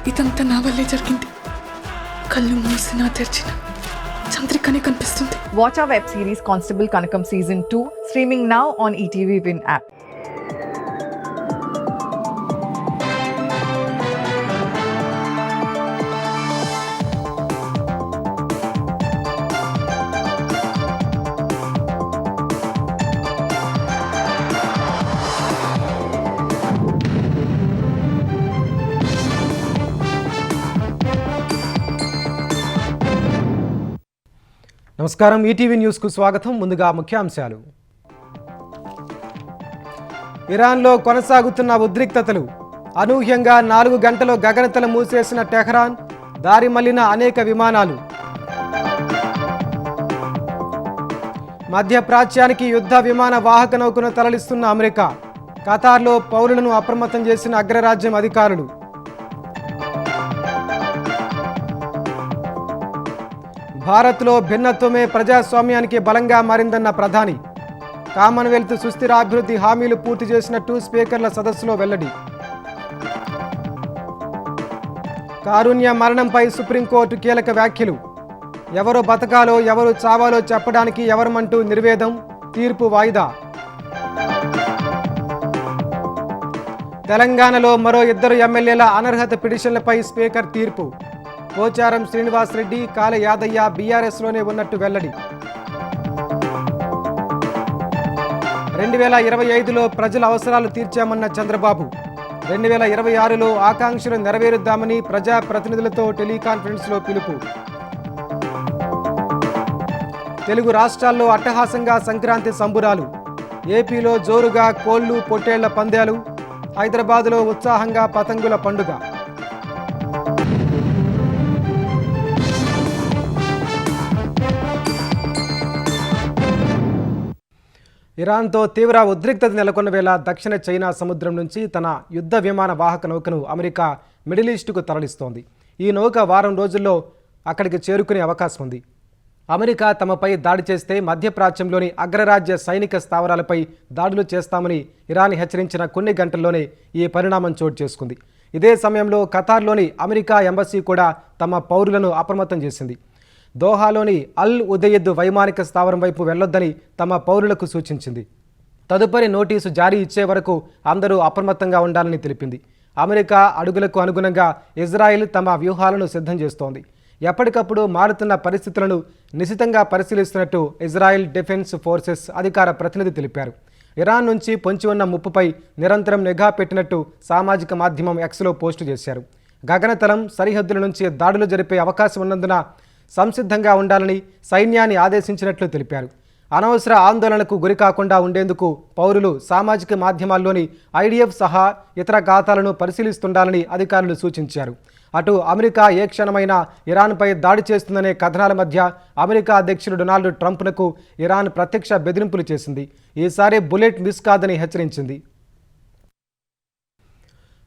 ఇదంతా నా వల్లే జరిగింది. కళ్ళు మూసినా తెరిచిన చంద్రికనే కనిపిస్తుంది. Watch our web series Constable Kanakam Season 2 streaming now on ETV Win app. నమస్కారం, ఈటీవీ న్యూస్కు స్వాగతం. ముందుగా ముఖ్యాంశాలు. ఇరాన్లో కొనసాగుతున్న ఉద్రిక్తతలు. అనూహ్యంగా 4 గంటలు గగనతలం మూసేసిన టెహ్రాన్, దారి మళ్లిన అనేక విమానాలు. మధ్యప్రాచ్యానికి యుద్ధ విమాన వాహక నౌకను తరలిస్తున్న అమెరికా. ఖతార్లో పౌరులను అప్రమత్తం చేసిన అగ్రరాజ్యం అధికారులు. భారత్లో భిన్నత్వమే ప్రజాస్వామ్యానికి బలంగా మారిందన్న ప్రధాని. కామన్వెల్త్ సుస్థిరాభివృద్ధి హామీలు పూర్తి చేసినట్టు స్పీకర్ల సదస్సులో వెల్లడి. కారుణ్య మరణంపై సుప్రీంకోర్టు కీలక వ్యాఖ్యలు. ఎవరు బతకాలో ఎవరు చావాలో చెప్పడానికి ఎవరమంటూ నిర్వేదం, తీర్పు వాయిదా. తెలంగాణలో మరో 2 ఎమ్మెల్యేల అనర్హత పిటిషన్లపై స్పీకర్ తీర్పు. పోచారం శ్రీనివాస్ రెడ్డి, కాల యాదయ్య బీఆర్ఎస్లోనే ఉన్నట్టు వెల్లడి. 2025లో ప్రజల అవసరాలు తీర్చామన్న చంద్రబాబు. 2026లో ఆకాంక్షలు నెరవేరుద్దామని ప్రజాప్రతినిధులతో టెలికాన్ఫరెన్స్లో పిలుపు. తెలుగు రాష్ట్రాల్లో అట్టహాసంగా సంక్రాంతి సంబురాలు. ఏపీలో జోరుగా కోళ్లు పొట్టేళ్ల పందాలు. హైదరాబాదులో ఉత్సాహంగా పతంగుల పండుగ. ఇరాన్తో తీవ్ర ఉద్రిక్తత నెలకొన్న వేళ దక్షిణ చైనా సముద్రం నుంచి తన యుద్ధ విమాన వాహక నౌకను అమెరికా మిడిల్ ఈస్టుకు తరలిస్తోంది. ఈ నౌక వారం రోజుల్లో అక్కడికి చేరుకునే అవకాశం ఉంది. అమెరికా తమపై దాడి చేస్తే మధ్యప్రాచ్యంలోని అగ్రరాజ్య సైనిక స్థావరాలపై దాడులు చేస్తామని ఇరాన్ హెచ్చరించిన కొన్ని గంటల్లోనే ఈ పరిణామం చోటు చేసుకుంది. ఇదే సమయంలో ఖతార్లోని అమెరికా ఎంబసీ కూడా తమ పౌరులను అప్రమత్తం చేసింది. దోహాలోని అల్ ఉదయద్ వైమానిక స్థావరం వైపు వెళ్లొద్దని తమ పౌరులకు సూచించింది. తదుపరి నోటీసు జారీ ఇచ్చే వరకు అందరూ అప్రమత్తంగా ఉండాలని తెలిపింది. అమెరికా అడుగులకు అనుగుణంగా ఇజ్రాయెల్ తమ వ్యూహాలను సిద్ధం చేస్తోంది. ఎప్పటికప్పుడు మారుతున్న పరిస్థితులను నిశితంగా పరిశీలిస్తున్నట్టు ఇజ్రాయెల్ డిఫెన్స్ ఫోర్సెస్ అధికార ప్రతినిధి తెలిపారు. ఇరాన్ నుంచి పొంచి ఉన్న ముప్పుపై నిరంతరం నిఘా పెట్టినట్టు సామాజిక మాధ్యమం ఎక్స్లో పోస్టు చేశారు. గగనతలం సరిహద్దుల నుంచి దాడులు జరిపే అవకాశం ఉన్నందున సంసిద్ధంగా ఉండాలని సైన్యాన్ని ఆదేశించినట్లు తెలిపారు. అనవసర ఆందోళనకు గురికాకుండా ఉండేందుకు పౌరులు సామాజిక మాధ్యమాల్లోని ఐడిఎఫ్ సహా ఇతర ఖాతాలను పరిశీలిస్తుండాలని అధికారులు సూచించారు. అటు అమెరికా ఏ క్షణమైనా ఇరాన్పై దాడి చేస్తుందనే కథనాల మధ్య అమెరికా అధ్యక్షుడు డొనాల్డ్ ట్రంప్నకు ఇరాన్ ప్రత్యక్ష బెదిరింపులు చేసింది. ఈసారి బుల్లెట్ మిస్ కాదని హెచ్చరించింది.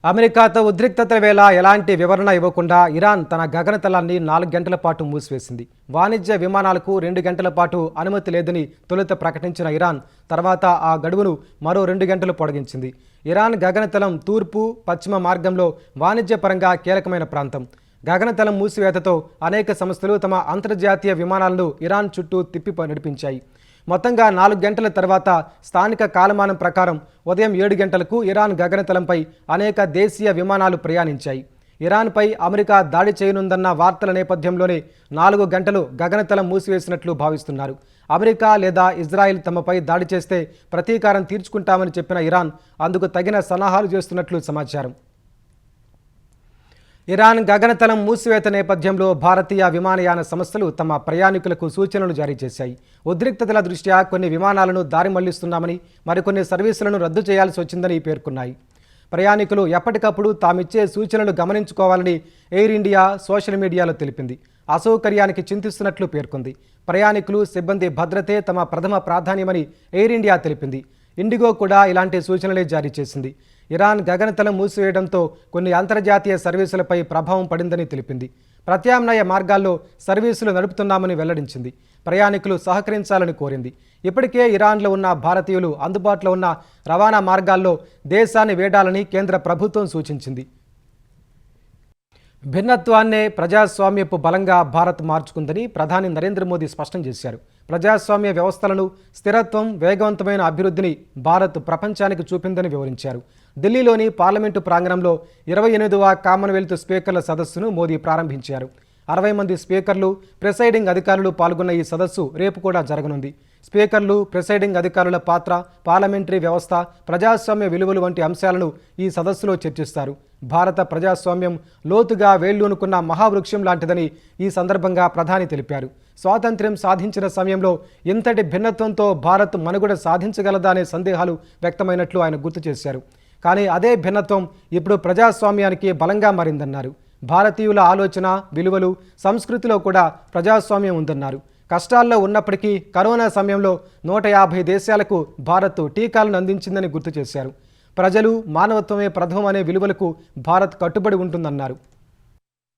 అమెరికాతో ఉద్రిక్తతల వేళ ఎలాంటి వివరణ ఇవ్వకుండా ఇరాన్ తన గగనతలాన్ని 4 గంటల పాటు మూసివేసింది. వాణిజ్య విమానాలకు 2 గంటల పాటు అనుమతి లేదని తొలుత ప్రకటించిన ఇరాన్ తర్వాత ఆ గడువును మరో 2 గంటలు పొడిగించింది. ఇరాన్ గగనతలం తూర్పు పశ్చిమ మార్గంలో వాణిజ్యపరంగా కీలకమైన ప్రాంతం. గగనతలం మూసివేతతో అనేక సంస్థలు తమ అంతర్జాతీయ విమానాలను ఇరాన్ చుట్టూ తిప్పి నడిపించాయి. మొత్తంగా 4 గంటల తర్వాత స్థానిక కాలమానం ప్రకారం ఉదయం 7 గంటలకు ఇరాన్ గగనతలంపై అనేక దేశీయ విమానాలు ప్రయాణించాయి. ఇరాన్పై అమెరికా దాడి చేయనుందన్న వార్తల నేపథ్యంలోనే 4 గంటలు గగనతలం మూసివేసినట్లు భావిస్తున్నారు. అమెరికా లేదా ఇజ్రాయెల్ తమపై దాడి చేస్తే ప్రతీకారం తీర్చుకుంటామని చెప్పిన ఇరాన్ అందుకు తగిన సన్నాహాలు చేస్తున్నట్లు సమాచారం. ఇరాన్ గగనతలం మూసివేత నేపథ్యంలో భారతీయ విమానయాన సంస్థలు తమ ప్రయాణికులకు సూచనలు జారీ చేశాయి. ఉద్రిక్తతల దృష్ట్యా కొన్ని విమానాలను దారి మళ్లిస్తున్నామని, మరికొన్ని సర్వీసులను రద్దు చేయాల్సి వచ్చిందని పేర్కొన్నాయి. ప్రయాణికులు ఎప్పటికప్పుడు తామిచ్చే సూచనలు గమనించుకోవాలని ఎయిర్ ఇండియా సోషల్ మీడియాలో తెలిపింది. అసౌకర్యానికి చింతిస్తున్నట్లు పేర్కొంది. ప్రయాణికులు సిబ్బంది భద్రతే తమ ప్రథమ ప్రాధాన్యమని ఎయిర్ ఇండియా తెలిపింది. ఇండిగో కూడా ఇలాంటి సూచనలే జారీ చేసింది. ఇరాన్ గగనతలం మూసివేయడంతో కొన్ని అంతర్జాతీయ సర్వీసులపై ప్రభావం పడిందని తెలిపింది. ప్రత్యామ్నాయ మార్గాల్లో సర్వీసులు నడుపుతున్నామని వెల్లడించింది. ప్రయాణికులు సహకరించాలని కోరింది. ఇప్పటికే ఇరాన్లో ఉన్న భారతీయులు అందుబాటులో ఉన్న రవాణా మార్గాల్లో దేశాన్ని వేడాలని కేంద్ర ప్రభుత్వం సూచించింది. భిన్నత్వాన్నే ప్రజాస్వామ్యపు బలంగా భారత్ మార్చుకుందని ప్రధాని నరేంద్ర మోదీ స్పష్టం చేశారు. ప్రజాస్వామ్య వ్యవస్థలను, స్థిరత్వం, వేగవంతమైన అభివృద్ధిని భారత్ ప్రపంచానికి చూపిందని వివరించారు. ఢిల్లీలోని పార్లమెంటు ప్రాంగణంలో 28వ కామన్వెల్త్ స్పీకర్ల సదస్సును మోదీ ప్రారంభించారు. 60 మంది స్పీకర్లు, ప్రిసైడింగ్ అధికారులు పాల్గొన్న ఈ సదస్సు రేపు కూడా జరగనుంది. స్పీకర్లు, ప్రిసైడింగ్ అధికారుల పాత్ర, పార్లమెంటరీ వ్యవస్థ, ప్రజాస్వామ్య విలువలు వంటి అంశాలను ఈ సదస్సులో చర్చిస్తారు. భారత ప్రజాస్వామ్యం లోతుగా వేళ్లూనుకున్న మహావృక్షం లాంటిదని ఈ సందర్భంగా ప్రధాని తెలిపారు. స్వాతంత్ర్యం సాధించిన సమయంలో ఇంతటి భిన్నత్వంతో భారత్ మనుగడ సాధించగలదా అనే సందేహాలు వ్యక్తమైనట్లు ఆయన గుర్తు చేశారు. కానీ అదే భిన్నత్వం ఇప్పుడు ప్రజాస్వామ్యానికి బలంగా మారిందన్నారు. భారతీయుల ఆలోచన, విలువలు, సంస్కృతిలో కూడా ప్రజాస్వామ్యం ఉందన్నారు. కష్టాల్లో ఉన్నప్పటికీ కరోనా సమయంలో 150 దేశాలకు భారత్ టీకాలను అందించిందని గుర్తు చేశారు. ప్రజలు, మానవత్వమే ప్రథమం అనే విలువలకు భారత్ కట్టుబడి ఉంటుందన్నారు.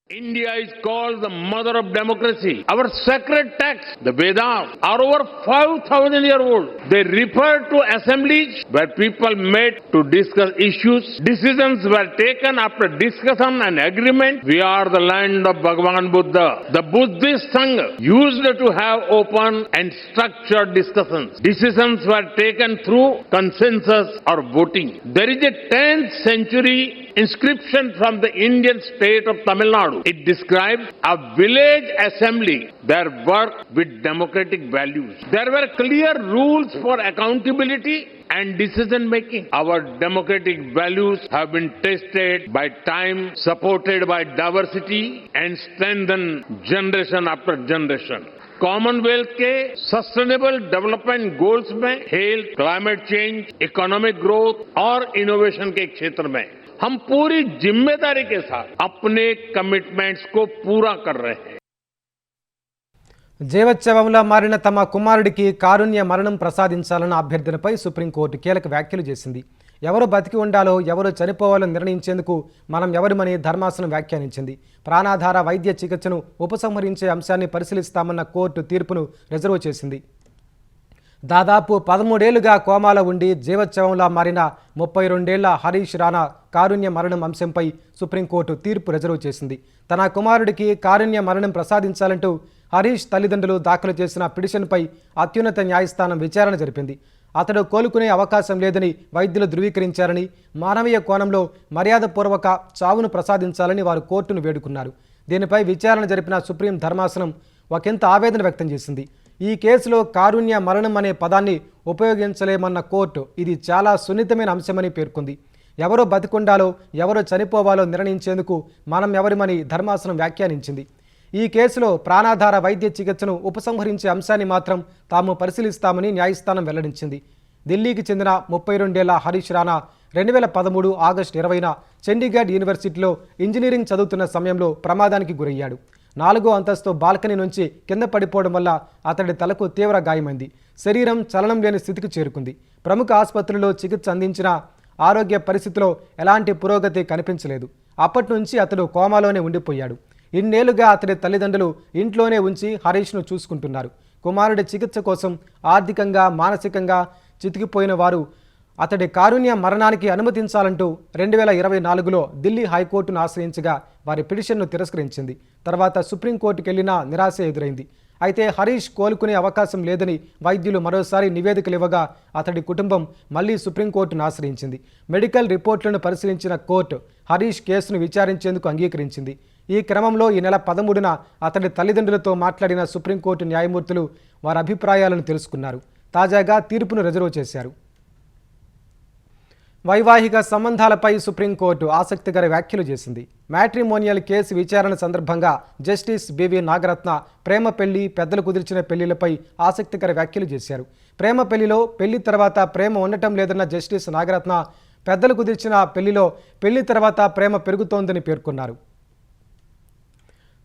India is called the mother of democracy. Our sacred texts, the Vedas, are over 5,000 years old. They refer to assemblies where people met to discuss issues. Decisions were taken after discussion and agreement. We are the land of Bhagavan Buddha. The Buddhist Sangha used to have open and structured discussions. Decisions were taken through consensus or voting. There is a 10th century inscription from the Indian state of Tamil Nadu. It describes a village assembly that worked with democratic values. There were clear rules for accountability and decision making. Our democratic values have been tested by time, supported by diversity and strengthened generation after generation. Commonwealth के sustainable development goals में health, climate change, economic growth और innovation के क्षेत्र में हम पूरी जिम्मेदारी के साथ अपने कमिटमेंट्स को पूरा कर रहे हैं. జీవోత్సవంలో మారిన తమ కుమారుడికి కారుణ్య మరణం ప్రసాదించాలన్న అభ్యర్థనపై సుప్రీంకోర్టు కీలక వ్యాఖ్యలు చేసింది. ఎవరు బతికి ఉండాలో, ఎవరు చనిపోవాలో నిర్ణయించేందుకు మనం ఎవరిమని ధర్మాసనం వ్యాఖ్యానించింది. ప్రాణాధార వైద్య చికిత్సను ఉపసంహరించే అంశాన్ని పరిశీలిస్తామన్న కోర్టు తీర్పును రిజర్వ్ చేసింది. దాదాపు 13 ఏళ్లుగా కోమాలో ఉండి జీవోత్సవంలా మారిన 32 ఏళ్ల హరీష్ రాణా కారుణ్య మరణం అంశంపై సుప్రీంకోర్టు తీర్పు రిజర్వ్ చేసింది. తన కుమారుడికి కారుణ్య మరణం ప్రసాదించాలంటూ హరీష్ తల్లిదండ్రులు దాఖలు చేసిన పిటిషన్పై అత్యున్నత న్యాయస్థానం విచారణ జరిపింది. అతడు కోలుకునే అవకాశం లేదని వైద్యులు ధృవీకరించారని, మానవీయ కోణంలో మర్యాదపూర్వక చావును ప్రసాదించాలని వారు కోర్టును వేడుకున్నారు. దీనిపై విచారణ జరిపిన సుప్రీం ధర్మాసనం ఒకంత ఆవేదన వ్యక్తం చేసింది. ఈ కేసులో కారుణ్య మరణం అనే పదాన్ని ఉపయోగించలేమన్న కోర్టు ఇది చాలా సున్నితమైన అంశమని పేర్కొంది. ఎవరో బతికుండాలో, ఎవరో చనిపోవాలో నిర్ణయించేందుకు మనం ఎవరిమని ధర్మాసనం వ్యాఖ్యానించింది. ఈ కేసులో ప్రాణాధార వైద్య చికిత్సను ఉపసంహరించే అంశాన్ని మాత్రం తాము పరిశీలిస్తామని న్యాయస్థానం వెల్లడించింది. ఢిల్లీకి చెందిన 32 ఏళ్ల హరీష్ రాణా 2013 ఆగస్టు 20న చండీగఢ్ యూనివర్సిటీలో ఇంజనీరింగ్ చదువుతున్న సమయంలో ప్రమాదానికి గురయ్యాడు. 4వ అంతస్తు బాల్కనీ నుంచి కింద పడిపోవడం వల్ల అతడి తలకు తీవ్ర గాయమైంది. శరీరం చలనం లేని స్థితికి చేరుకుంది. ప్రముఖ ఆసుపత్రిలో చికిత్స అందించిన ఆరోగ్య పరిస్థితిలో ఎలాంటి పురోగతి కనిపించలేదు. అప్పటి నుంచి అతడు కోమాలోనే ఉండిపోయాడు. ఇన్నేళ్లుగా అతడి తల్లిదండ్రులు ఇంట్లోనే ఉంచి హరీష్ను చూసుకుంటున్నారు. కుమారుడి చికిత్స కోసం ఆర్థికంగా, మానసికంగా చితికిపోయిన వారు అతడి కారుణ్య మరణానికి అనుమతించాలంటూ 2024లో ఢిల్లీ హైకోర్టును ఆశ్రయించగా వారి పిటిషన్ను తిరస్కరించింది. తర్వాత సుప్రీంకోర్టుకు వెళ్లినా నిరాశ ఎదురైంది. అయితే హరీష్ కోలుకునే అవకాశం లేదని వైద్యులు మరోసారి నివేదికలు ఇవ్వగా అతడి కుటుంబం మళ్లీ సుప్రీంకోర్టును ఆశ్రయించింది. మెడికల్ రిపోర్టులను పరిశీలించిన కోర్టు హరీష్ కేసును విచారించేందుకు అంగీకరించింది. ఈ క్రమంలో ఈ నెల 13న అతడి తల్లిదండ్రులతో మాట్లాడిన సుప్రీంకోర్టు న్యాయమూర్తులు వారి అభిప్రాయాలను తెలుసుకున్నారు. తాజాగా తీర్పును రిజర్వ్ చేశారు. వైవాహిక సంబంధాలపై సుప్రీంకోర్టు ఆసక్తికర వ్యాఖ్యలు చేసింది. మ్యాట్రిమోనియల్ కేసు విచారణ సందర్భంగా జస్టిస్ బివి నాగరత్న ప్రేమ పెళ్లి, పెద్దలు కుదిర్చిన పెళ్లిలపై ఆసక్తికర వ్యాఖ్యలు చేశారు. ప్రేమ పెళ్లిలో పెళ్లి తర్వాత ప్రేమ ఉండటం లేదన్న జస్టిస్ నాగరత్న పెద్దలు కుదిర్చిన పెళ్లిలో పెళ్లి తర్వాత ప్రేమ పెరుగుతోందని పేర్కొన్నారు.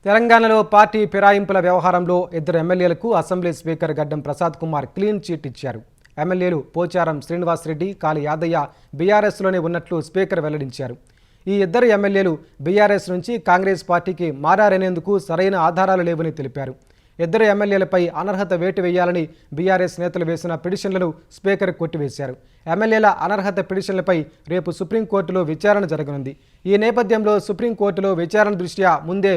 తెలంగాణలో పార్టీ ఫిరాయింపుల వ్యవహారంలో 2 ఎమ్మెల్యేలకు అసెంబ్లీ స్పీకర్ గడ్డం ప్రసాద్ కుమార్ క్లీన్ చిట్ ఇచ్చారు. ఎమ్మెల్యేలు పోచారం శ్రీనివాసరెడ్డి, కాళీ యాదయ్య బీఆర్ఎస్లోనే ఉన్నట్లు స్పీకర్ వెల్లడించారు. ఈ 2 ఎమ్మెల్యేలు బీఆర్ఎస్ నుంచి కాంగ్రెస్ పార్టీకి మారారనేందుకు సరైన ఆధారాలు లేవని తెలిపారు. ఇద్దరు ఎమ్మెల్యేలపై అనర్హత వేటు వేయాలని బీఆర్ఎస్ నేతలు వేసిన పిటిషన్లను స్పీకర్ కొట్టివేశారు. ఎమ్మెల్యేల అనర్హత పిటిషన్లపై రేపు సుప్రీంకోర్టులో విచారణ జరగనుంది. ఈ నేపథ్యంలో సుప్రీంకోర్టులో విచారణ దృష్ట్యా ముందే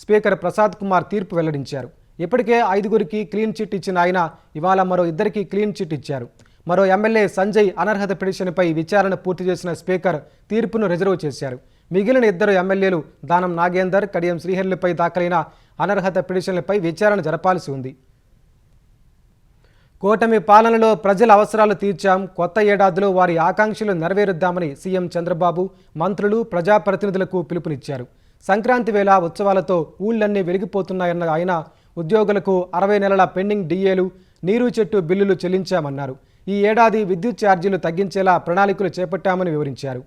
స్పీకర్ ప్రసాద్ కుమార్ తీర్పు వెల్లడించారు. ఇప్పటికే 5గురికి క్లీన్ చిట్ ఇచ్చిన ఆయన ఇవాళ మరో 2కి క్లీన్ చిట్ ఇచ్చారు. మరో ఎమ్మెల్యే సంజయ్ అనర్హత పిటిషన్పై విచారణ పూర్తి చేసిన స్పీకర్ తీర్పును రిజర్వ్ చేశారు. మిగిలిన 2 ఎమ్మెల్యేలు దానం నాగేందర్, కడియం శ్రీహరిలపై దాఖలైన అనర్హత పిటిషన్లపై విచారణ జరపాల్సి ఉంది. కూటమి పాలనలో ప్రజల అవసరాలు తీర్చాం, కొత్త ఏడాదిలో వారి ఆకాంక్షలు నెరవేరుద్దామని సీఎం చంద్రబాబు మంత్రులు, ప్రజాప్రతినిధులకు పిలుపునిచ్చారు. సంక్రాంతి వేళ ఉత్సవాలతో ఊళ్ళన్నీ వెలిగిపోతున్నాయన్న ఆయన ఉద్యోగులకు 60 నెలల పెండింగ్ డిఏలు, నీరు చెట్టు బిల్లులు చెల్లించామన్నారు. ఈ ఏడాది విద్యుత్ ఛార్జీలు తగ్గించేలా ప్రణాళికలు చేపట్టామని వివరించారు.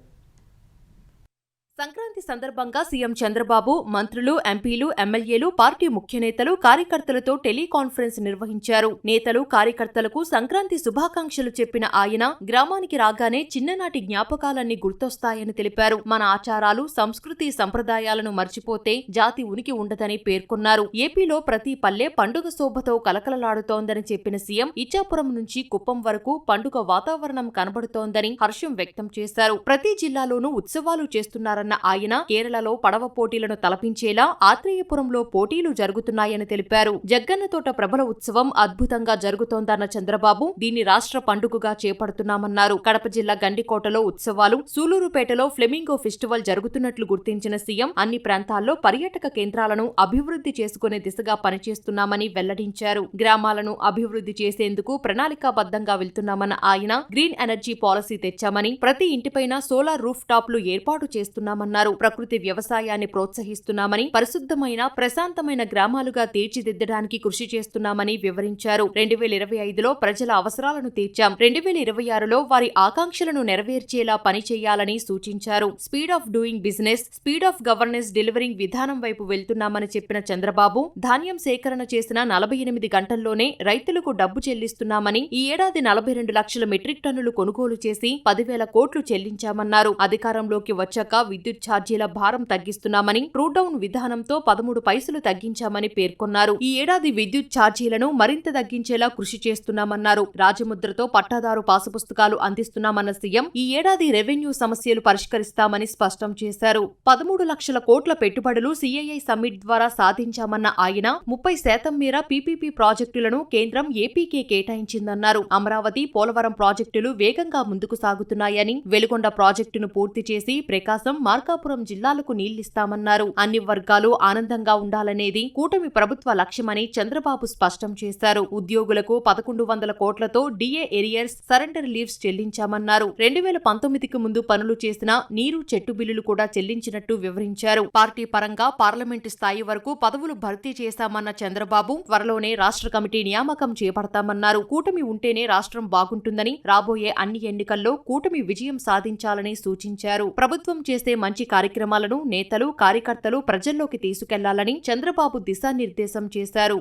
సంక్రాంతి సందర్భంగా సీఎం చంద్రబాబు మంత్రులు, ఎంపీలు, ఎమ్మెల్యేలు, పార్టీ ముఖ్య నేతలు, కార్యకర్తలతో టెలికాన్ఫరెన్స్ నిర్వహించారు. నేతలు, కార్యకర్తలకు సంక్రాంతి శుభాకాంక్షలు చెప్పిన ఆయన గ్రామానికి రాగానే చిన్ననాటి జ్ఞాపకాలన్నీ గుర్తొస్తాయని తెలిపారు. మన ఆచారాలు, సంస్కృతి, సంప్రదాయాలను మర్చిపోతే జాతి ఉనికి ఉండదని పేర్కొన్నారు. ఏపీలో ప్రతి పల్లె పండుగ శోభతో కలకలలాడుతోందని చెప్పిన సీఎం ఇచ్చాపురం నుంచి కుప్పం వరకు పండుగ వాతావరణం కనబడుతోందని హర్షం వ్యక్తం చేశారు. ప్రతి జిల్లాలోనూ ఉత్సవాలు చేస్తున్నారని ఆయన కేరళలో పడవ పోటీలను తలపించేలా ఆత్రేయపురంలో పోటీలు జరుగుతున్నాయని తెలిపారు. జగ్గన్నతోట ప్రభల ఉత్సవం అద్భుతంగా జరుగుతోందన్న చంద్రబాబు దీన్ని రాష్ట్ర పండుగగా చేపడుతున్నామన్నారు. కడప జిల్లా గండికోటలో ఉత్సవాలు, సూలూరుపేటలో ఫ్లెమింగో ఫెస్టివల్ జరుగుతున్నట్లు గుర్తించిన సీఎం అన్ని ప్రాంతాల్లో పర్యాటక కేంద్రాలను అభివృద్ధి చేసుకునే దిశగా పనిచేస్తున్నామని వెల్లడించారు. గ్రామాలను అభివృద్ధి చేసేందుకు ప్రణాళికాబద్ధంగా వెళ్తున్నామన్న ఆయన గ్రీన్ ఎనర్జీ పాలసీ తెచ్చామని, ప్రతి ఇంటిపైన సోలార్ రూఫ్ టాప్లు ఏర్పాటు చేస్తున్నామన్నారు. ప్రకృతి వ్యవసాయాన్ని ప్రోత్సహిస్తున్నామని, పరిశుద్ధమైన, ప్రశాంతమైన గ్రామాలుగా తీర్చిదిద్దడానికి కృషి చేస్తున్నామని వివరించారు. 2025లో ప్రజల అవసరాలను తీర్చాం, 2026లో వారి ఆకాంక్షలను నెరవేర్చేలా పనిచేయాలని సూచించారు. Speed of doing business, speed of governance delivering విధానం వైపు వెళ్తున్నామని చెప్పిన చంద్రబాబు ధాన్యం సేకరణ చేసిన 48 గంటల్లోనే రైతులకు డబ్బు చెల్లిస్తున్నామని, ఈ ఏడాది 42 లక్షల మెట్రిక్ టన్నులు కొనుగోలు చేసి 10,000 కోట్లు చెల్లించామన్నారు. అధికారంలోకి వచ్చాక విద్యుత్ ఛార్జీల భారం తగ్గిస్తున్నామని, ట్రూ డౌన్ విధానంతో 13 పైసలు తగ్గించామని పేర్కొన్నారు. ఈ ఏడాది విద్యుత్ ఛార్జీలను మరింత తగ్గించేలా కృషి చేస్తున్నామన్నారు. రాజముద్రతో పట్టాదారు పాసుపుస్తకాలు అందిస్తున్నామన్న సీఎం ఈ ఏడాది రెవెన్యూ సమస్యలు పరిష్కరిస్తామని స్పష్టం చేశారు. 13 లక్షల కోట్ల పెట్టుబడులు సీఐఐ సమ్మిట్ ద్వారా సాధించామన్న ఆయన 30% మేర పీపీపీ ప్రాజెక్టులను కేంద్రం ఏపీకే కేటాయించిందన్నారు. అమరావతి, పోలవరం ప్రాజెక్టులు వేగంగా ముందుకు సాగుతున్నాయని, వెలుగొండ ప్రాజెక్టును పూర్తి చేసి ప్రకాశం, మార్కాపురం జిల్లాలకు నీళ్లిస్తామన్నారు. అన్ని వర్గాలు ఆనందంగా ఉండాలనేది కూటమి ప్రభుత్వ లక్ష్యమని చంద్రబాబు స్పష్టం చేశారు. ఉద్యోగులకు 1100 కోట్లతో డీఏ ఎరియర్స్, సరెండర్ లీవ్స్ చెల్లించామన్నారు. 2019కి ముందు పనులు చేసిన నీరు చెట్టు బిల్లులు కూడా చెల్లించినట్టు వివరించారు. పార్టీ పరంగా పార్లమెంటు స్థాయి వరకు పదవులు భర్తీ చేశామన్న చంద్రబాబు త్వరలోనే రాష్ట్ర కమిటీ నియామకం చేపడతామన్నారు. కూటమి ఉంటేనే రాష్ట్రం బాగుంటుందని, రాబోయే అన్ని ఎన్నికల్లో కూటమి విజయం సాధించాలని సూచించారు. ప్రభుత్వం చేసే మంచి కార్యక్రమాలను నేతలు, కార్యకర్తలు ప్రజల్లోకి తీసుకెళ్లాలని చంద్రబాబు దిశానిర్దేశం చేశారు.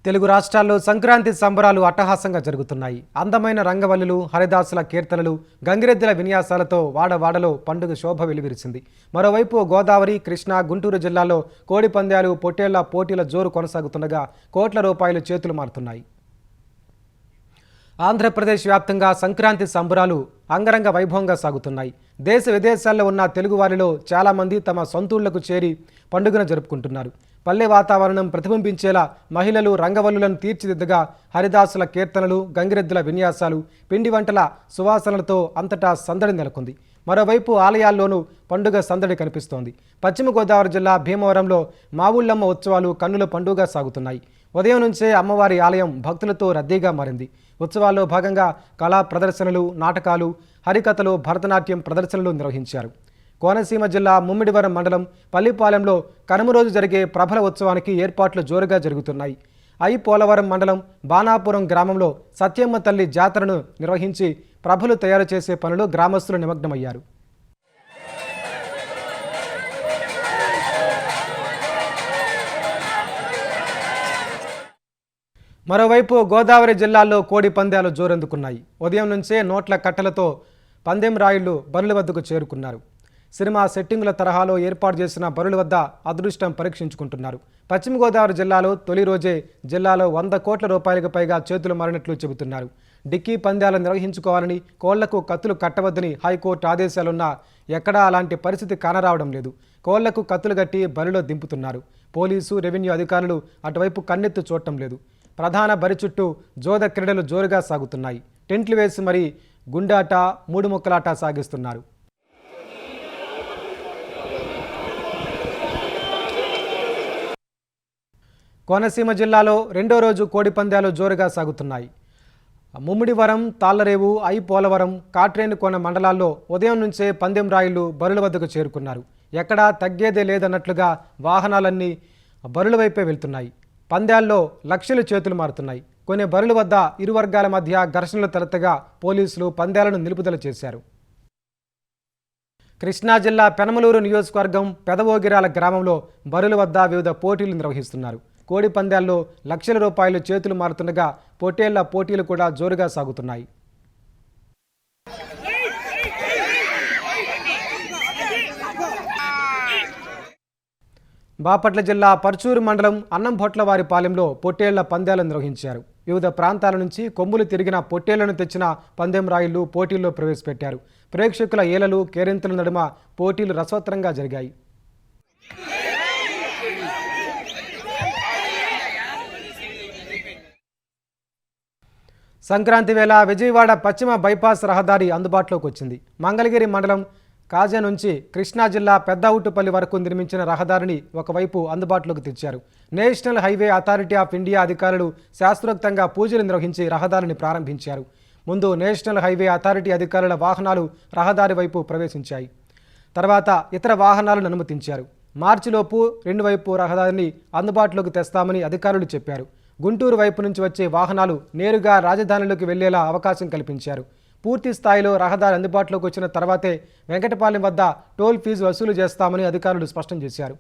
తెలుగు రాష్ట్రాల్లో సంక్రాంతి సంబరాలు అట్టహాసంగా జరుగుతున్నాయి. అందమైన రంగవల్లులు, హరిదాసుల కీర్తనలు, గంగిరెద్దుల విన్యాసాలతో వాడవాడలో పండుగ శోభ వెలువరిచింది. మరోవైపు గోదావరి, కృష్ణా, గుంటూరు జిల్లాల్లో కోడి పందాలు, పొట్టేళ్ల పోటీల జోరు కొనసాగుతుండగా కోట్ల రూపాయలు చేతులు మారుతున్నాయి. ఆంధ్రప్రదేశ్ వ్యాప్తంగా సంక్రాంతి సంబరాలు అంగరంగ వైభవంగా సాగుతున్నాయి. దేశ విదేశాల్లో ఉన్న తెలుగువారిలో చాలామంది తమ సొంతూళ్లకు చేరి పండుగను జరుపుకుంటున్నారు. పల్లె వాతావరణం ప్రతిబింబించేలా మహిళలు రంగవల్లులను తీర్చిదిద్దగా హరిదాసుల కీర్తనలు, గంగిరెద్దుల విన్యాసాలు, పిండి వంటల సువాసనలతో అంతటా సందడి నెలకొంది. మరోవైపు ఆలయాల్లోనూ పండుగ సందడి కనిపిస్తోంది. పశ్చిమ గోదావరి జిల్లా భీమవరంలో మావుళ్ళమ్మ ఉత్సవాలు కన్నుల పండుగగా సాగుతున్నాయి. ఉదయం నుంచే అమ్మవారి ఆలయం భక్తులతో రద్దీగా మారింది. ఉత్సవాల్లో భాగంగా కళా ప్రదర్శనలు, నాటకాలు, హరికథలు, భరతనాట్యం ప్రదర్శనలు నిర్వహించారు. కోనసీమ జిల్లా ముమ్మిడివరం మండలం పల్లిపాలెంలో కనుమ రోజు జరిగే ప్రభల ఉత్సవానికి ఏర్పాట్లు జోరుగా జరుగుతున్నాయి. పోలవరం మండలం బాణాపురం గ్రామంలో సత్యమ్మ తల్లి జాతరను నిర్వహించి ప్రభలు తయారు చేసే పనులు గ్రామస్తులు నిమగ్నమయ్యారు. మరోవైపు గోదావరి జిల్లాల్లో కోడి పందాలు జోరందుకున్నాయి. ఉదయం నుంచే నోట్ల కట్టలతో పందెం రాయుళ్లు బరుల వద్దకు చేరుకున్నారు. సినిమా సెట్టింగుల తరహాలో ఏర్పాటు చేసిన బరుల వద్ద అదృష్టం పరీక్షించుకుంటున్నారు. పశ్చిమ గోదావరి జిల్లాలో తొలి రోజే జిల్లాలో 100 కోట్ల రూపాయలకు పైగా చేతులు మారినట్లు చెబుతున్నారు. డిక్కీ పందాలు నిర్వహించుకోవాలని, కోళ్లకు కత్తులు కట్టవద్దని హైకోర్టు ఆదేశాలున్నా ఎక్కడా అలాంటి పరిస్థితి కానరావడం లేదు. కోళ్లకు కత్తులు కట్టి బరిలో దింపుతున్నారు. పోలీసు, రెవెన్యూ అధికారులు అటువైపు కన్నెత్తు చూడటం లేదు. ప్రధాన బరి చుట్టూ జోద క్రీడలు జోరుగా సాగుతున్నాయి. టెంట్లు వేసి మరీ గుండాట, మూడు ముక్కలాట సాగిస్తున్నారు. కోనసీమ జిల్లాలో రెండో రోజు కోడి పందాలు జోరుగా సాగుతున్నాయి. ముమ్మిడివరం, తాళ్లరేవు, పోలవరం, కాట్రేనుకోన మండలాల్లో ఉదయం నుంచే పందెం రాయుళ్లు బరుల వద్దకు చేరుకున్నారు. ఎక్కడా తగ్గేదే లేదన్నట్లుగా వాహనాలన్నీ బరుల వైపే వెళ్తున్నాయి. పందాల్లో లక్షలు చేతులు మారుతున్నాయి. కొన్ని బరుల వద్ద ఇరు వర్గాల మధ్య ఘర్షణలు తలెత్తగా పోలీసులు పందాలను నిలుపుదల చేశారు. కృష్ణా జిల్లా పెనమలూరు నియోజకవర్గం పెదవోగిరాల గ్రామంలో బరుల వద్ద వివిధ పోటీలు నిర్వహిస్తున్నారు. కోడి పందాల్లో లక్షల రూపాయలు చేతులు మారుతుండగా పొట్టేళ్ల పోటీలు కూడా జోరుగా సాగుతున్నాయి. బాపట్ల జిల్లా పర్చూరు మండలం అన్నంభొట్లవారిపాలెంలో పొట్టేళ్ల పందాలు నిర్వహించారు. వివిధ ప్రాంతాల నుంచి కొమ్ములు తిరిగిన పొట్టేళ్లను తెచ్చిన పందెం రాయుళ్లు పోటీల్లో ప్రవేశపెట్టారు. ప్రేక్షకుల ఏలలు, కేరింతల నడుమ పోటీలు రసవత్తరంగా జరిగాయి. సంక్రాంతి వేళ విజయవాడ పశ్చిమ బైపాస్ రహదారి అందుబాటులోకి వచ్చింది. మంగళగిరి మండలం కాజా నుంచి కృష్ణా జిల్లా పెద్దవుట్టుపల్లి వరకు నిర్మించిన రహదారిని ఒకవైపు అందుబాటులోకి తెచ్చారు. National highway authority of India అధికారులు శాస్త్రోక్తంగా పూజలు నిర్వహించి రహదారిని ప్రారంభించారు. ముందు నేషనల్ హైవే అథారిటీ అధికారుల వాహనాలు రహదారి వైపు ప్రవేశించాయి. తర్వాత ఇతర వాహనాలను అనుమతించారు. మార్చిలోపు రెండు వైపు రహదారిని అందుబాటులోకి తెస్తామని అధికారులు చెప్పారు. గుంటూరు వైపు నుంచి వచ్చే వాహనాలు నేరుగా రాజధానిలోకి వెళ్లేలా అవకాశం కల్పించారు. పూర్తి స్థాయిలో రహదారి అందుబాటులోకి వచ్చిన తర్వాతే వెంకటపాలెం వద్ద టోల్ ఫీజు వసూలు చేస్తామని అధికారులు స్పష్టం చేశారు.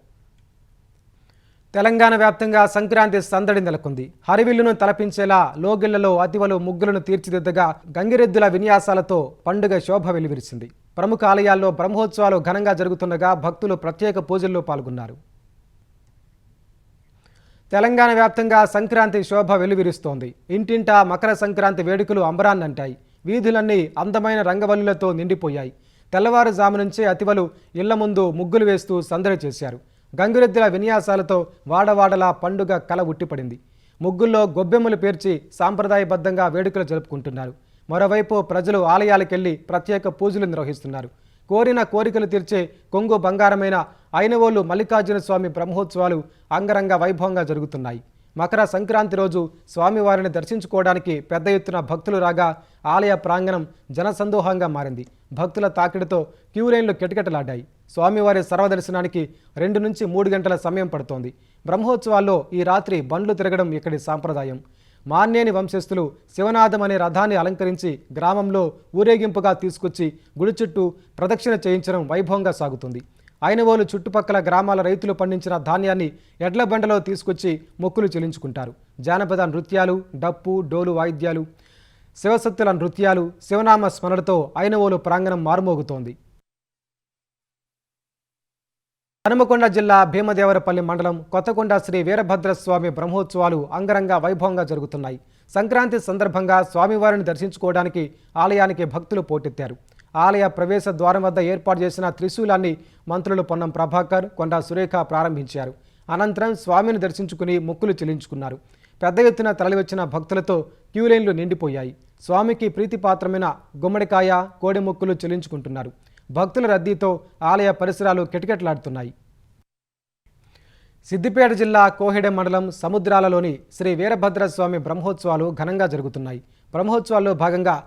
తెలంగాణ వ్యాప్తంగా సంక్రాంతి సందడి నెలకొంది. హరివిల్లును తలపించేలా లోగిళ్లలో అతివలు ముగ్గులను తీర్చిదిద్దగా గంగిరెద్దుల విన్యాసాలతో పండుగ శోభ వెలువరిసింది. ప్రముఖ ఆలయాల్లో బ్రహ్మోత్సవాలు ఘనంగా జరుగుతుండగా భక్తులు ప్రత్యేక పూజల్లో పాల్గొన్నారు. తెలంగాణ వ్యాప్తంగా సంక్రాంతి శోభ వెలువరిస్తోంది. ఇంటింటా మకర సంక్రాంతి వేడుకలు అంబరాన్నంటాయి. వీధులన్నీ అందమైన రంగవల్లులతో నిండిపోయాయి. తెల్లవారుజాము నుంచే అతివలు ఇళ్ల ముందు ముగ్గులు వేస్తూ సందడి చేశారు. గంగిరెద్దుల విన్యాసాలతో వాడవాడలా పండుగ కల ఉట్టిపడింది. ముగ్గుల్లో గొబ్బెమ్మలు పేర్చి సాంప్రదాయబద్ధంగా వేడుకలు జరుపుకుంటున్నారు. మరోవైపు ప్రజలు ఆలయాలకెళ్లి ప్రత్యేక పూజలు నిర్వహిస్తున్నారు. కోరిన కోరికలు తీర్చే కొంగు బంగారమైన ఐనవోలు మల్లికార్జున స్వామి బ్రహ్మోత్సవాలు అంగరంగ వైభవంగా జరుగుతున్నాయి. మకర సంక్రాంతి రోజు స్వామివారిని దర్శించుకోవడానికి పెద్ద ఎత్తున భక్తులు రాగా ఆలయ ప్రాంగణం జనసందోహంగా మారింది. భక్తుల తాకిడితో క్యూలైన్లు కిటకిటలాడ్డాయి. స్వామివారి సర్వదర్శనానికి 2 నుంచి 3 గంటల సమయం పడుతోంది. బ్రహ్మోత్సవాల్లో ఈ రాత్రి బండ్లు తిరగడం ఇక్కడి సాంప్రదాయం. మాన్నేని వంశస్థులు శివనాథం అనే రథాన్ని అలంకరించి గ్రామంలో ఊరేగింపుగా తీసుకొచ్చి గుడి చుట్టూ ప్రదక్షిణ చేయించడం వైభవంగా సాగుతుంది. ఐనవోలు చుట్టుపక్కల గ్రామాల రైతులు పండించిన ధాన్యాన్ని ఎడ్ల బండలో తీసుకొచ్చి మొక్కులు చెల్లించుకుంటారు. జానపద నృత్యాలు, డప్పు, డోలు వాయిద్యాలు, శివసత్తుల నృత్యాలు, శివనామ స్మరణతో ఐనవోలు ప్రాంగణం మారుమోగుతోంది. హనుమకొండ జిల్లా భీమదేవరపల్లి మండలం కొత్తకొండ శ్రీ వీరభద్రస్వామి బ్రహ్మోత్సవాలు అంగరంగ వైభవంగా జరుగుతున్నాయి. సంక్రాంతి సందర్భంగా స్వామివారిని దర్శించుకోవడానికి ఆలయానికి భక్తులు పోటెత్తారు. ఆలయ ప్రవేశ ద్వారం వద్ద ఏర్పాటు చేసిన త్రిశూలాన్ని మంత్రులు పొన్నం ప్రభాకర్, కొండా సురేఖ ప్రారంభించారు. అనంతరం స్వామిని దర్శించుకుని మొక్కులు చెల్లించుకున్నారు. పెద్ద ఎత్తున తరలివచ్చిన భక్తులతో క్యూలైన్లు నిండిపోయాయి. స్వామికి ప్రీతిపాత్రమైన గుమ్మడికాయ, కోడి మొక్కులు చెల్లించుకుంటున్నారు. భక్తుల రద్దీతో ఆలయ పరిసరాలు కిటకిటలాడుతున్నాయి. సిద్దిపేట జిల్లా కోహెడ మండలం సముద్రాలలోని శ్రీ వీరభద్రస్వామి బ్రహ్మోత్సవాలు ఘనంగా జరుగుతున్నాయి. బ్రహ్మోత్సవాల్లో భాగంగా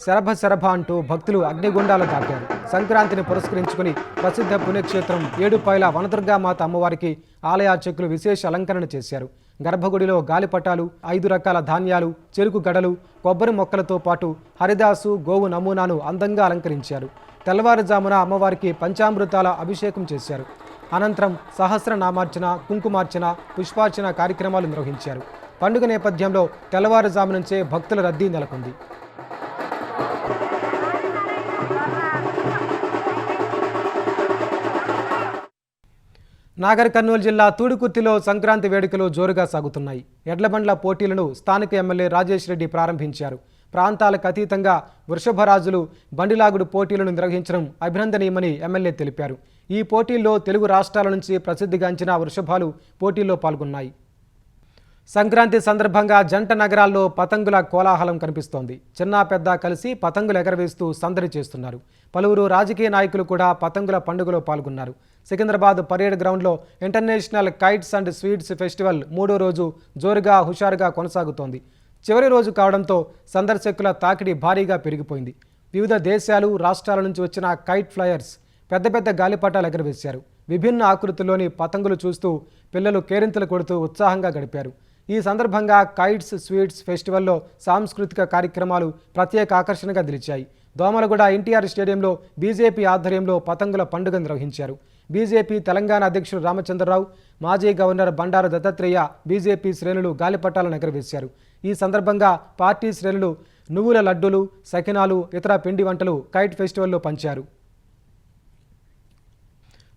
శరభ అంటూ భక్తులు అగ్నిగుండాలు దాటారు. సంక్రాంతిని పురస్కరించుకుని ప్రసిద్ధ పుణ్యక్షేత్రం ఏడుపాయల వనదుర్గామాత అమ్మవారికి ఆలయ అర్చకులు విశేష అలంకరణ చేశారు. గర్భగుడిలో గాలిపటాలు, 5 రకాల ధాన్యాలు, చెరుకు గడలు, కొబ్బరి మొక్కలతో పాటు హరిదాసు, గోవు నమూనాను అందంగా అలంకరించారు. తెల్లవారుజామున అమ్మవారికి పంచామృతాల అభిషేకం చేశారు. అనంతరం సహస్రనామార్చన, కుంకుమార్చన, పుష్పార్చన కార్యక్రమాలు నిర్వహించారు. పండుగ నేపథ్యంలో తెల్లవారుజాము నుంచే భక్తుల రద్దీ నెలకొంది. నాగర్ కర్నూలు జిల్లా తూడుకుర్తిలో సంక్రాంతి వేడుకలు జోరుగా సాగుతున్నాయి. ఎడ్లబండ్ల పోటీలను స్థానిక ఎమ్మెల్యే రాజేష్ రెడ్డి ప్రారంభించారు. ప్రాంతాలకు అతీతంగా వృషభరాజులు బండిలాగుడు పోటీలను నిర్వహించడం అభినందనీయమని ఎమ్మెల్యే తెలిపారు. ఈ పోటీల్లో తెలుగు రాష్ట్రాల నుంచి ప్రసిద్ధిగాంచిన వృషభాలు పోటీల్లో పాల్గొన్నాయి. సంక్రాంతి సందర్భంగా జంట నగరాల్లో పతంగుల కోలాహలం కనిపిస్తోంది. చిన్న పెద్ద కలిసి పతంగులు ఎగరవేస్తూ సందడి చేస్తున్నారు. పలువురు రాజకీయ నాయకులు కూడా పతంగుల పండుగలో పాల్గొన్నారు. సికింద్రాబాద్ పరేడ్ గ్రౌండ్లో international kites and sweets festival 3వ రోజు జోరుగా హుషారుగా కొనసాగుతోంది. చివరి రోజు కావడంతో సందర్శకుల తాకిడి భారీగా పెరిగిపోయింది. వివిధ దేశాలు రాష్ట్రాల నుంచి వచ్చిన కైట్ ఫ్లయర్స్ పెద్ద పెద్ద గాలిపటాలు ఎగరవేశారు. విభిన్న ఆకృతుల్లోని పతంగులు చూస్తూ పిల్లలు కేరింతలు కొడుతూ ఉత్సాహంగా గడిపారు. ఈ సందర్భంగా కైట్స్ స్వీట్స్ ఫెస్టివల్లో సాంస్కృతిక కార్యక్రమాలు ప్రత్యేక ఆకర్షణగా నిలిచాయి. దోమలగూడ ఎన్టీఆర్ స్టేడియంలో బీజేపీ ఆధ్వర్యంలో పతంగుల పండుగ నిర్వహించారు. బీజేపీ తెలంగాణ అధ్యక్షుడు రామచంద్రరావు, మాజీ గవర్నర్ బండారు దత్తాత్రేయ బీజేపీ శ్రేణులు గాలిపటాలను ఎగరవేశారు. ఈ సందర్భంగా పార్టీ శ్రేణులు నువ్వుల లడ్డూలు, సకినాలు, ఇతర పిండి వంటలు కైట్ ఫెస్టివల్లో పంచారు.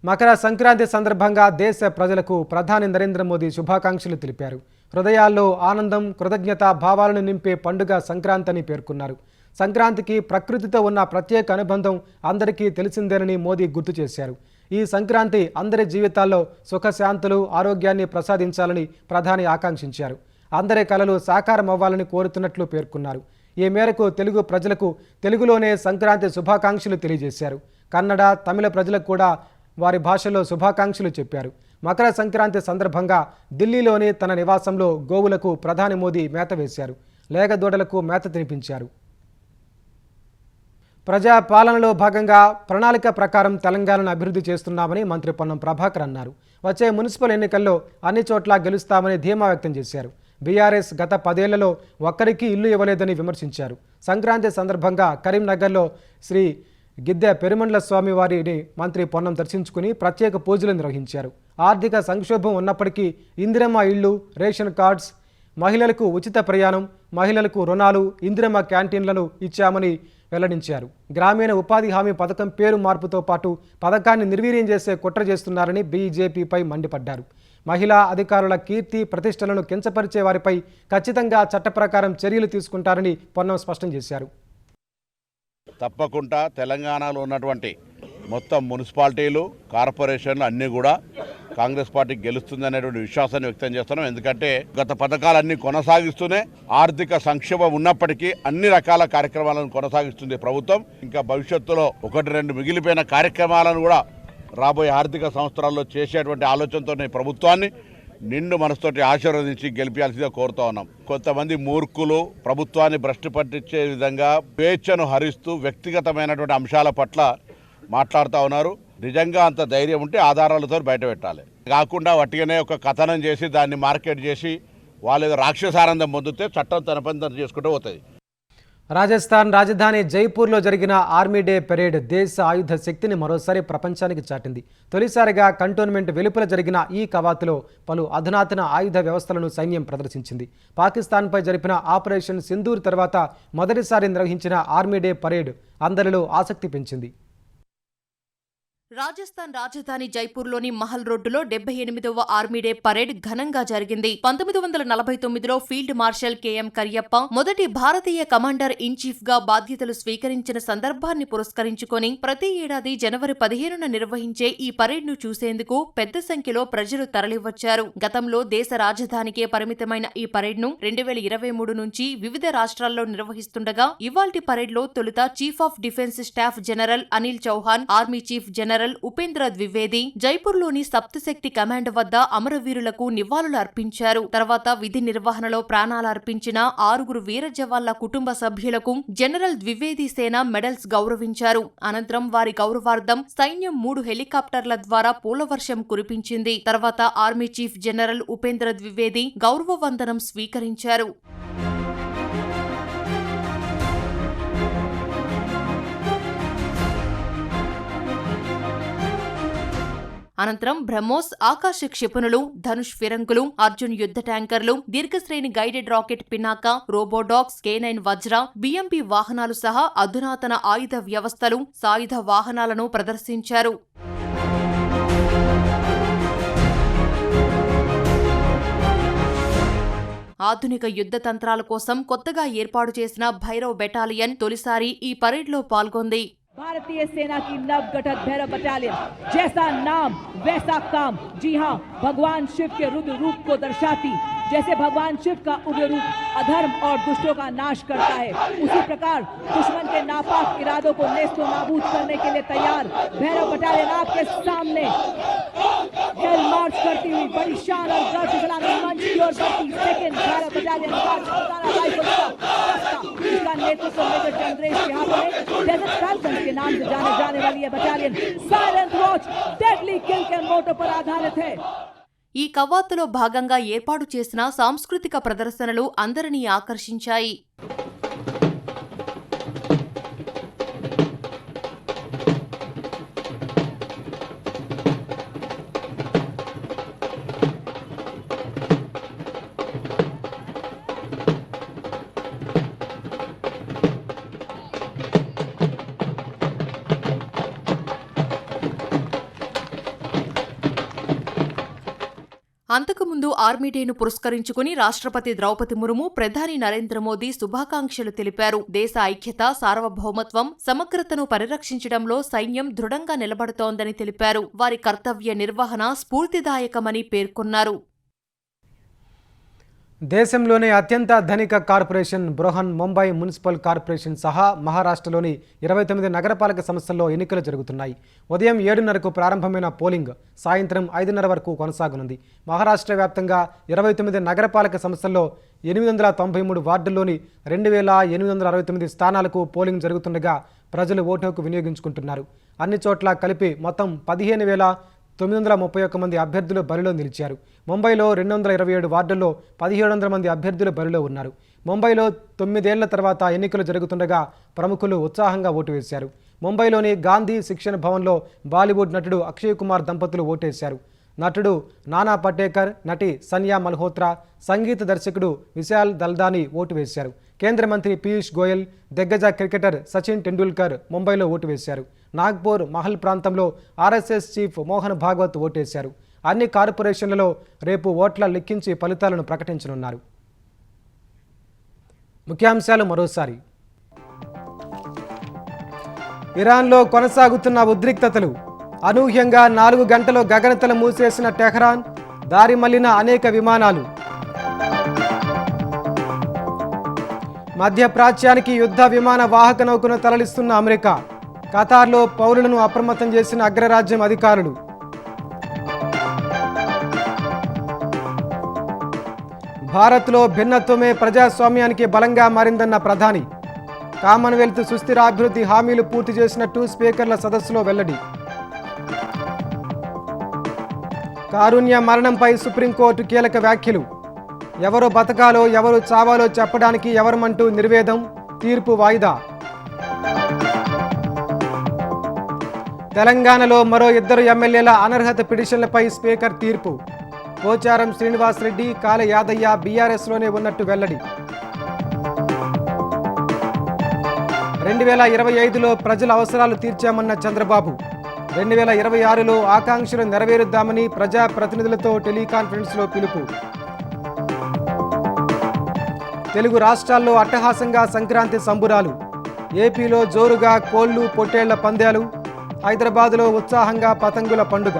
మకర సంక్రాంతి సందర్భంగా దేశ ప్రజలకు ప్రధాని నరేంద్ర మోదీ శుభాకాంక్షలు తెలిపారు. హృదయాల్లో ఆనందం, కృతజ్ఞత భావాలను నింపే పండుగ సంక్రాంతి అని పేర్కొన్నారు. సంక్రాంతికి ప్రకృతితో ఉన్న ప్రత్యేక అనుబంధం అందరికీ తెలిసిందేనని మోదీ గుర్తు చేశారు. ఈ సంక్రాంతి అందరి జీవితాల్లో సుఖశాంతులు, ఆరోగ్యాన్ని ప్రసాదించాలని ప్రధాని ఆకాంక్షించారు. అందరి కలలు సాకారం అవ్వాలని కోరుతున్నట్లు పేర్కొన్నారు. ఈ మేరకు తెలుగు ప్రజలకు తెలుగులోనే సంక్రాంతి శుభాకాంక్షలు తెలియజేశారు. కన్నడ, తమిళ ప్రజలకు కూడా వారి భాషలో శుభాకాంక్షలు చెప్పారు. మకర సంక్రాంతి సందర్భంగా ఢిల్లీలోని తన నివాసంలో గోవులకు ప్రధాని మోదీ మేత వేశారు. లేగదూడలకు మేత తినిపించారు. ప్రజా పాలనలో భాగంగా ప్రణాళిక ప్రకారం తెలంగాణను అభివృద్ధి చేస్తున్నామని మంత్రి పొన్నం ప్రభాకర్ అన్నారు. వచ్చే మున్సిపల్ ఎన్నికల్లో అన్ని చోట్ల గెలుస్తామని ధీమా వ్యక్తం చేశారు. బీఆర్ఎస్ గత 10 ఏళ్లలో ఒక్కరికి ఇల్లు ఇవ్వలేదని విమర్శించారు. సంక్రాంతి సందర్భంగా కరీంనగర్లో శ్రీ గిద్దె పెరుమండ్ల స్వామి వారిని మంత్రి పొన్నం దర్శించుకుని ప్రత్యేక పూజలు నిర్వహించారు. ఆర్థిక సంక్షోభం ఉన్నప్పటికీ ఇందిరమ్మ ఇళ్లు, రేషన్ కార్డ్స్, మహిళలకు ఉచిత ప్రయాణం, మహిళలకు రుణాలు, ఇందిరమ్మ క్యాంటీన్లను ఇచ్చామని వెల్లడించారు. గ్రామీణ ఉపాధి హామీ పథకం పేరు మార్పుతో పాటు పథకాన్ని నిర్వీర్యం చేసే కుట్ర చేస్తున్నారని బీజేపీపై మండిపడ్డారు. మహిళా అధికారుల కీర్తి ప్రతిష్టలను కించపరిచే వారిపై ఖచ్చితంగా చట్ట ప్రకారం చర్యలు తీసుకుంటారని పొన్నం స్పష్టం చేశారు. తప్పకుండా తెలంగాణలో ఉన్నటువంటి మొత్తం మున్సిపాలిటీలు, కార్పొరేషన్లు అన్నీ కూడా కాంగ్రెస్ పార్టీ గెలుస్తుందనేటువంటి విశ్వాసాన్ని వ్యక్తం చేస్తున్నాం. ఎందుకంటే గత పథకాలన్నీ కొనసాగిస్తూనే ఆర్థిక సంక్షోభం ఉన్నప్పటికీ అన్ని రకాల కార్యక్రమాలను కొనసాగిస్తుంది ప్రభుత్వం. ఇంకా భవిష్యత్తులో 1-2 మిగిలిపోయిన కార్యక్రమాలను కూడా రాబోయే ఆర్థిక సంవత్సరాల్లో చేసేటువంటి ఆలోచనతోనే ప్రభుత్వాన్ని నిండు మనసుతోటి ఆశీర్వదించి గెలిపించాల్సిందిగా కోరుతా ఉన్నాం. కొంతమంది మూర్ఖులు ప్రభుత్వాన్ని భ్రష్టు పట్టించే విధంగా స్వేచ్ఛను హరిస్తూ వ్యక్తిగతమైనటువంటి అంశాల పట్ల మాట్లాడుతూ ఉన్నారు. నిజంగా అంత ధైర్యం ఉంటే ఆధారాలతో బయట పెట్టాలి. కాకుండా వట్టిగానే ఒక కథనం చేసి దాన్ని మార్కెట్ చేసి వాళ్ళు రాక్షసానందం పొందితే చట్టం తన పని తను చేసుకుంటూ పోతుంది. రాజస్థాన్ రాజధాని జైపూర్లో జరిగిన ఆర్మీ డే పెరేడ్ దేశ ఆయుధ శక్తిని మరోసారి ప్రపంచానికి చాటింది. తొలిసారిగా కంటోన్మెంట్ వెలుపల జరిగిన ఈ కవాతులో పలు అధునాతన ఆయుధ వ్యవస్థలను సైన్యం ప్రదర్శించింది. పాకిస్తాన్పై జరిపిన ఆపరేషన్ సింధూర్ తర్వాత మొదటిసారి నిర్వహించిన ఆర్మీ డే పరేడ్ అందరిలో ఆసక్తి పెంచింది. రాజస్థాన్ రాజధాని జైపూర్లోని మహల్ రోడ్డులో 78వ ఆర్మీ డే పరేడ్ ఘనంగా జరిగింది. 1949లో ఫీల్డ్ మార్షల్ కెఎం కరియప్ప మొదటి భారతీయ కమాండర్ ఇన్ చీఫ్ గా బాధ్యతలు స్వీకరించిన సందర్భాన్ని పురస్కరించుకొని ప్రతి ఏడాది జనవరి 15న నిర్వహించే ఈ పరేడ్ ను చూసేందుకు పెద్ద సంఖ్యలో ప్రజలు తరలివచ్చారు. గతంలో దేశ రాజధానికే పరిమితమైన ఈ పరేడ్ ను 2023 నుంచి వివిధ రాష్ట్రాల్లో నిర్వహిస్తుండగా ఇవాల్టి పరేడ్ లో తొలుత chief of defence staff general Anil Chauhan, army chief general Upendra Dwivedi జైపూర్లోని సప్తశక్తి కమాండ్ వద్ద అమరవీరులకు నివాళులు అర్పించారు. తర్వాత విధి నిర్వహణలో ప్రాణాలు అర్పించిన 6 వీర జవాన్ల కుటుంబ సభ్యులకు జనరల్ ద్వివేది సేన మెడల్స్ గౌరవించారు. అనంతరం వారి గౌరవార్థం సైన్యం 3 హెలికాప్టర్ల ద్వారా పూలవర్షం కురిపించింది. తర్వాత army chief general Upendra Dwivedi గౌరవ వందనం స్వీకరించారు. అనంతరం బ్రహ్మోస్, ఆకాశ క్షిపణులు, ధనుష్ ఫిరంగులు, అర్జున్ యుద్ధ ట్యాంకర్లు, దీర్ఘశ్రేణి గైడెడ్ రాకెట్ పినాక, రోబోడాక్స్, K9 వజ్ర, BMP వాహనాలు సహా అధునాతన ఆయుధ వ్యవస్థలు, సాయుధ వాహనాలను ప్రదర్శించారు. ఆధునిక యుద్ధ తంత్రాల కోసం కొత్తగా ఏర్పాటు చేసిన భైరవ్ బెటాలియన్ తొలిసారి ఈ పరేడ్లో పాల్గొంది. भारतीय सेना की नवगठित भैरव बटालियन, जैसा नाम वैसा काम। जी हाँ, भगवान शिव के रुद्र रूप को दर्शाती। जैसे भगवान शिव का उग्र रूप अधर्म और दुष्टों का नाश करता है, उसी प्रकार दुश्मन के नापाक इरादों को नेस्तो नाबूद करने के लिए तैयार भैरव बटालियन आपके सामने हेल मार्च करती हुई बड़ी शान और गर्व के साथ मंच की ओर बढ़ती सेकंड भैरव बटालियन इसका नेतृत्व मेजर चंद्रेश के हाथों में। डेजर्ट फैल्कन के नाम से जाने वाली यह बटालियन साइलेंट वॉच डेडली किल के मोटो पर आधारित है। ఈ కవాతులో భాగంగా ఏర్పాటు చేసిన సాంస్కృతిక ప్రదర్శనలు అందరినీ ఆకర్షించాయి. అంతకుముందు ఆర్మీ డేను పురస్కరించుకుని రాష్ట్రపతి ద్రౌపది ముర్ము, ప్రధాని నరేంద్ర మోదీ శుభాకాంక్షలు తెలిపారు. దేశ ఐక్యత, సార్వభౌమత్వం, సమగ్రతను పరిరక్షించడంలో సైన్యం దృఢంగా నిలబడుతోందని తెలిపారు. వారి కర్తవ్య నిర్వహణ స్ఫూర్తిదాయకమని పేర్కొన్నారు. దేశంలోనే అత్యంత ధనిక corporation Brihan Mumbai municipal corporation సహా మహారాష్ట్రలోని 29 నగరపాలక సంస్థల్లో ఎన్నికలు జరుగుతున్నాయి. ఉదయం 7:30కు ప్రారంభమైన పోలింగ్ సాయంత్రం 5:30 వరకు కొనసాగనుంది. మహారాష్ట్ర వ్యాప్తంగా 29 నగరపాలక సంస్థల్లో 893 వార్డుల్లోని 2869 స్థానాలకు పోలింగ్ జరుగుతుండగా ప్రజలు ఓటు హక్కు వినియోగించుకుంటున్నారు. అన్ని చోట్ల కలిపి మొత్తం 15,931 మంది అభ్యర్థులు బరిలో నిలిచారు. ముంబైలో 227 వార్డుల్లో 1700 మంది అభ్యర్థులు బరిలో ఉన్నారు. ముంబైలో 9 ఏళ్ల తర్వాత ఎన్నికలు జరుగుతుండగా ప్రముఖులు ఉత్సాహంగా ఓటు వేశారు. ముంబైలోని గాంధీ శిక్షణ భవన్లో బాలీవుడ్ నటుడు అక్షయ్ కుమార్ దంపతులు ఓటేశారు. నటుడు నానా పటేకర్, నటి సన్యా మల్హోత్రా, సంగీత దర్శకుడు విశాల్ దల్దాని ఓటు వేశారు. కేంద్ర మంత్రి పీయూష్ గోయల్, దిగ్గజ క్రికెటర్ సచిన్ టెండూల్కర్ ముంబైలో ఓటు వేశారు. నాగ్పూర్ మహల్ ప్రాంతంలో ఆర్ఎస్ఎస్ చీఫ్ మోహన్ భాగవత్ ఓటేశారు. అన్ని కార్పొరేషన్లలో రేపు ఓట్ల లెక్కించి ఫలితాలను ప్రకటించనున్నారు. ముఖ్యాంశాలు మరోసారి. ఇరాన్లో కొనసాగుతున్న ఉద్రిక్తతలు. అనూహ్యంగా 4 గంటలు గగనతల మూసేసిన టెహ్రాన్, దారి మళ్లిన అనేక విమానాలు. మధ్యప్రాచ్యానికి యుద్ధ విమాన వాహక నౌకను తరలిస్తున్న అమెరికా. ఖతార్లో పౌరులను అప్రమత్తం చేసిన అగ్రరాజ్యం అధికారులు. భారత్లో భిన్నత్వమే ప్రజాస్వామ్యానికి బలంగా మారిందన్న ప్రధాని. కామన్వెల్త్ సుస్థిరాభివృద్ధి హామీలు పూర్తి చేసినట్టు స్పీకర్ల సదస్సులో వెల్లడి. కారుణ్య మరణంపై సుప్రీంకోర్టు కీలక వ్యాఖ్యలు. ఎవరు బతకాలో ఎవరు చావాలో చెప్పడానికి ఎవరమంటూ నిర్వేదం, తీర్పు వాయిదా. తెలంగాణలో మరో 2 ఎమ్మెల్యేల అనర్హత పిటిషన్లపై స్పీకర్ తీర్పు. పోచారం శ్రీనివాసరెడ్డి, కాళ యాదయ్య బీఆర్ఎస్లోనే ఉన్నట్టు వెల్లడి. 2025లో ప్రజల అవసరాలు తీర్చామన్న చంద్రబాబు. 2026లో ఆకాంక్షలు నెరవేరుద్దామని ప్రజాప్రతినిధులతో టెలికాన్ఫరెన్స్లో పిలుపు. తెలుగు రాష్ట్రాల్లో అట్టహాసంగా సంక్రాంతి సంబురాలు. ఏపీలో జోరుగా కోళ్లు, పొట్టేళ్ల పందేలు. హైదరాబాద్లో ఉత్సాహంగా పతంగుల పండుగ.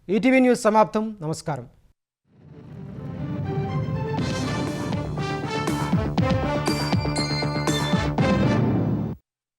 ఈటీవీ న్యూస్ సమాప్తం. నమస్కారం.